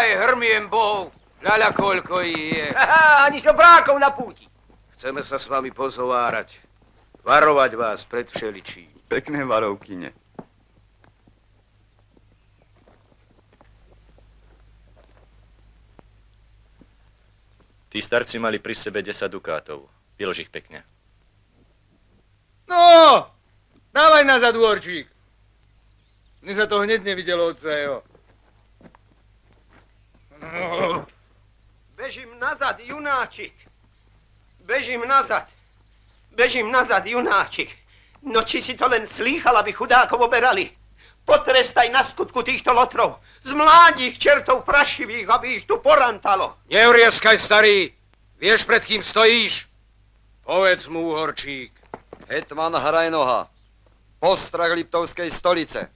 Aj hrmiem bohov, ľaľa koľko ich je. Ani žobrákov na púti. Chceme sa s vami pozhovárať, varovať vás pred všeličím. Pekné varovkyne. Tí starci mali pri sebe 10 dukátov. Vylož ich pekne. No, dávaj nazad, Uhorčík. Mne sa to hneď nevidelo od jeho. No. Bežím nazad, junáčik. Bežím nazad. Bežím nazad, junáčik. No či si to len slýchal, aby chudákov oberali? Potrestaj na skutku týchto lotrov. Z mládich čertov prašivých, aby ich tu porantalo. Neurieskaj, starý. Vieš, pred kým stojíš? Povedz mu, Uhorčík. Hetman Hrajnoha. Postrach Liptovskej stolice.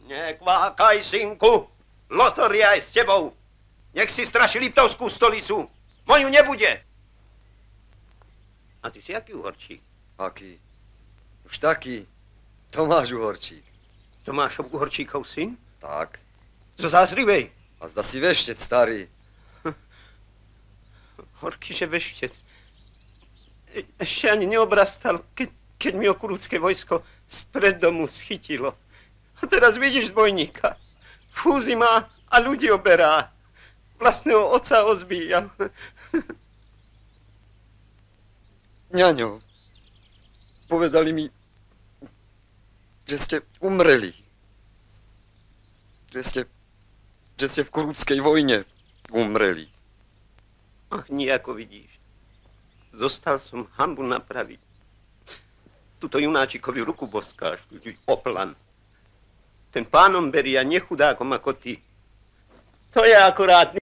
Nekvákaj, synku. Lotor je aj s tebou. Nech si straší Liptovskú stolicu. Moju nebude. A ty si aký Uhorčík? Aký? Už taký. Tomáš Uhorčík. Tomášov Uhorčíkov syn? Tak. Zo Zázrivej? A zda si veštec, starý. Horkyže veštec. Ešte ani neobrastal, keď mi okurúcké vojsko spred domu schytilo. A teraz vidíš zbojníka. Fúzi má a ľudí oberá. Vlastného otca ozbíjal. Ňaňo, povedali mi, že ste umreli. Že ste v kurúckej vojne umreli. Ach, nejako vidíš. Zostal som hanbu napraviť. Tuto junáčikovi ruku boskáš, oplan. Ten pánom beria nechudákom ako ty. To je akurát